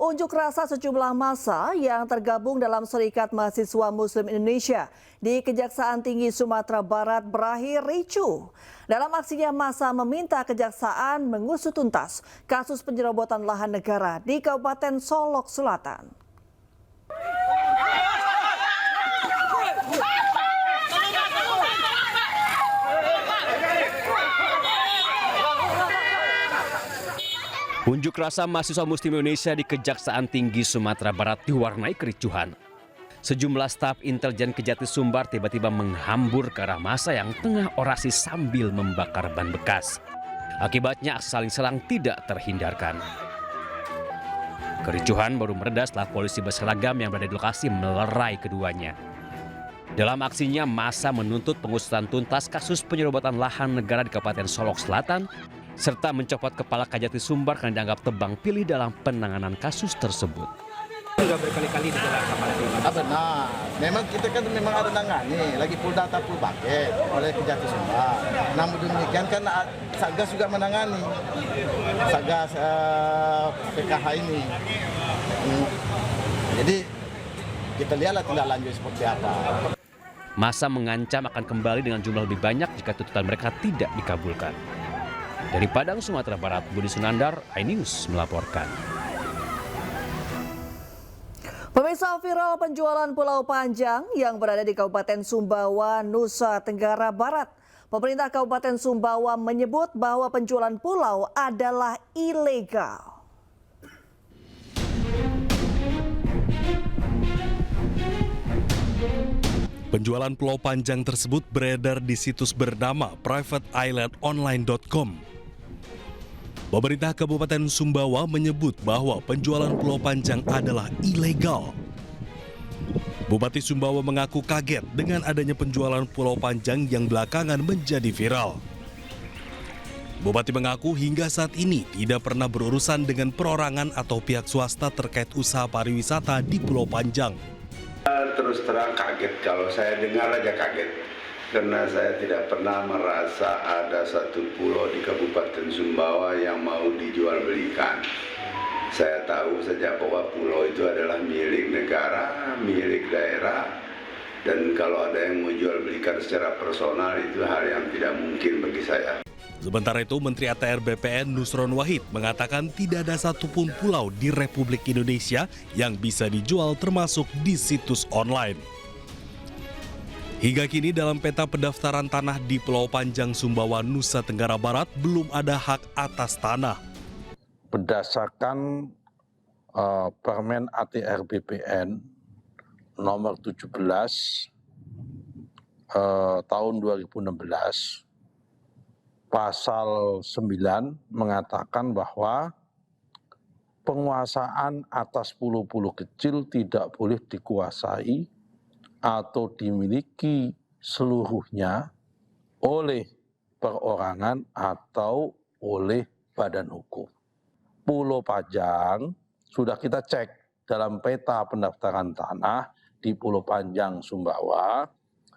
Unjuk rasa sejumlah massa yang tergabung dalam Serikat Mahasiswa Muslim Indonesia di Kejaksaan Tinggi Sumatera Barat berakhir ricuh. Dalam aksinya, massa meminta kejaksaan mengusut tuntas kasus penyerobotan lahan negara di Kabupaten Solok Selatan. Unjuk rasa mahasiswa Muslim Indonesia di Kejaksaan Tinggi Sumatera Barat diwarnai kericuhan. Sejumlah staf intelijen Kejati Sumbar tiba-tiba menghambur ke arah massa yang tengah orasi sambil membakar ban bekas. Akibatnya aksi saling serang tidak terhindarkan. Kericuhan baru mereda setelah polisi berseragam yang berada di lokasi melerai keduanya. Dalam aksinya, massa menuntut pengusutan tuntas kasus penyerobotan lahan negara di Kabupaten Solok Selatan serta mencopot kepala Kejati Sumbar karena dianggap tebang pilih dalam penanganan kasus tersebut. Sudah berkali-kali dijelaskan pada kita. Benar, memang kita kan memang ada nangani, lagi full data full paket oleh Kejati Sumbar. Namun demikian kan Satgas juga menangani, Satgas PKH ini. Jadi kita lihatlah tindak lanjut seperti apa. Massa mengancam akan kembali dengan jumlah lebih banyak jika tuntutan mereka tidak dikabulkan. Dari Padang, Sumatera Barat, Budi Sunandar, iNews melaporkan. Pemirsa, viral penjualan Pulau Panjang yang berada di Kabupaten Sumbawa, Nusa Tenggara Barat. Pemerintah Kabupaten Sumbawa menyebut bahwa penjualan pulau adalah ilegal. Penjualan Pulau Panjang tersebut beredar di situs bernama privateislandonline.com. Pemerintah Kabupaten Sumbawa menyebut bahwa penjualan Pulau Panjang adalah ilegal. Bupati Sumbawa mengaku kaget dengan adanya penjualan Pulau Panjang yang belakangan menjadi viral. Bupati mengaku hingga saat ini tidak pernah berurusan dengan perorangan atau pihak swasta terkait usaha pariwisata di Pulau Panjang. Terus terang kaget, kalau saya dengar aja kaget. Karena saya tidak pernah merasa ada satu pulau di Kabupaten Sumbawa yang mau dijual belikan. Saya tahu saja bahwa pulau itu adalah milik negara, milik daerah. Dan kalau ada yang mau jual belikan secara personal itu hal yang tidak mungkin bagi saya. Sementara itu, Menteri ATR BPN Nusron Wahid mengatakan tidak ada satupun pulau di Republik Indonesia yang bisa dijual termasuk di situs online. Hingga kini dalam peta pendaftaran tanah di Pulau Panjang Sumbawa, Nusa Tenggara Barat belum ada hak atas tanah. Berdasarkan Permen ATR BPN nomor 17 tahun 2016, pasal 9 mengatakan bahwa penguasaan atas pulau-pulau kecil tidak boleh dikuasai atau dimiliki seluruhnya oleh perorangan atau oleh badan hukum. Pulau Panjang sudah kita cek dalam peta pendaftaran tanah di Pulau Panjang Sumbawa,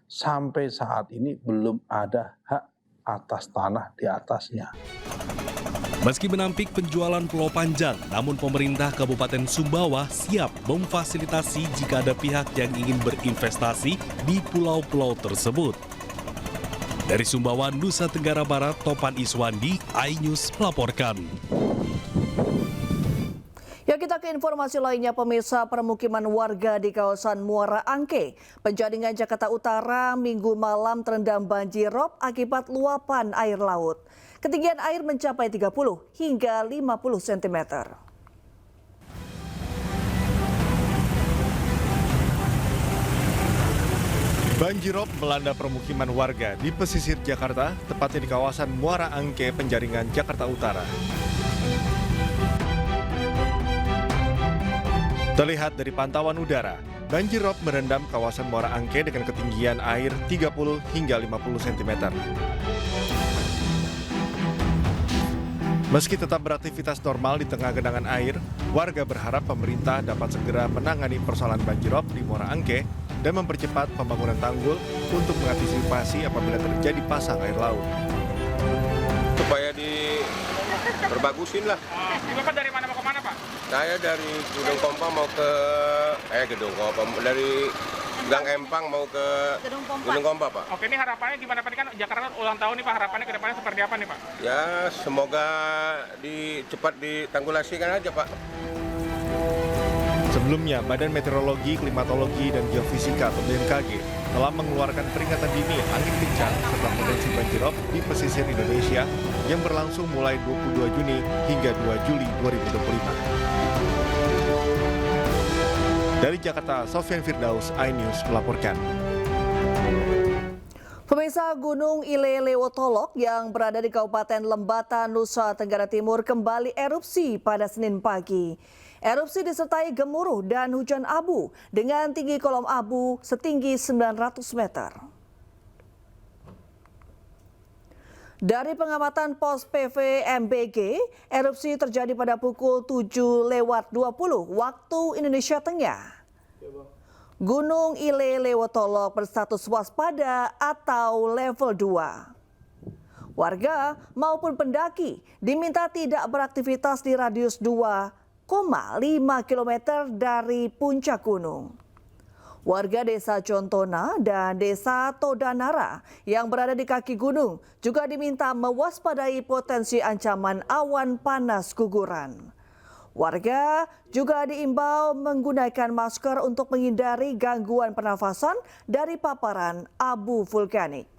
sampai saat ini belum ada hak atas tanah di atasnya. Meski menampik penjualan Pulau Panjang, namun pemerintah Kabupaten Sumbawa siap memfasilitasi jika ada pihak yang ingin berinvestasi di pulau-pulau tersebut. Dari Sumbawa, Nusa Tenggara Barat, Topan Iswandi, iNews melaporkan. Ya, kita ke informasi lainnya, pemirsa. Permukiman warga di kawasan Muara Angke, Penjaringan, Jakarta Utara, Minggu malam terendam banjirop akibat luapan air laut. Ketinggian air mencapai 30 hingga 50 cm. Banjirop melanda permukiman warga di pesisir Jakarta, tepatnya di kawasan Muara Angke, Penjaringan, Jakarta Utara. Terlihat dari pantauan udara, banjirop merendam kawasan Muara Angke dengan ketinggian air 30 hingga 50 cm. Meski tetap beraktivitas normal di tengah genangan air, warga berharap pemerintah dapat segera menangani persoalan banjirop di Muara Angke dan mempercepat pembangunan tanggul untuk mengantisipasi apabila terjadi pasang air laut. Supaya diperbagusin lah. Bapak dari mana mau ke mana, Pak? Saya dari Gunung Kompa mau ke dari Gang Empang mau ke Gunung Kompa, Pak. Oke, ini harapannya gimana Pak? Ini kan Jakarta ulang tahun nih Pak, harapannya ke depannya seperti apa nih Pak? Ya, semoga cepat ditanggulansikan aja, Pak. Sebelumnya, Badan Meteorologi, Klimatologi, dan Geofisika atau BMKG telah mengeluarkan peringatan dini angin kencang serta potensi banjirop di pesisir Indonesia yang berlangsung mulai 22 Juni hingga 2 Juli 2025. Dari Jakarta, Sofyan Firdaus, iNews melaporkan. Pemirsa, Gunung Ile Lewotolok yang berada di Kabupaten Lembata, Nusa Tenggara Timur kembali erupsi pada Senin pagi. Erupsi disertai gemuruh dan hujan abu dengan tinggi kolom abu setinggi 900 meter. Dari pengamatan pos PVMBG, erupsi terjadi pada pukul 7:20 waktu Indonesia Tengah. Gunung Ile Lewotolok berstatus waspada atau level 2. Warga maupun pendaki diminta tidak beraktivitas di radius 2,5 km dari puncak gunung. Warga Desa Contona dan Desa Todanara yang berada di kaki gunung juga diminta mewaspadai potensi ancaman awan panas guguran. Warga juga diimbau menggunakan masker untuk menghindari gangguan pernafasan dari paparan abu vulkanik.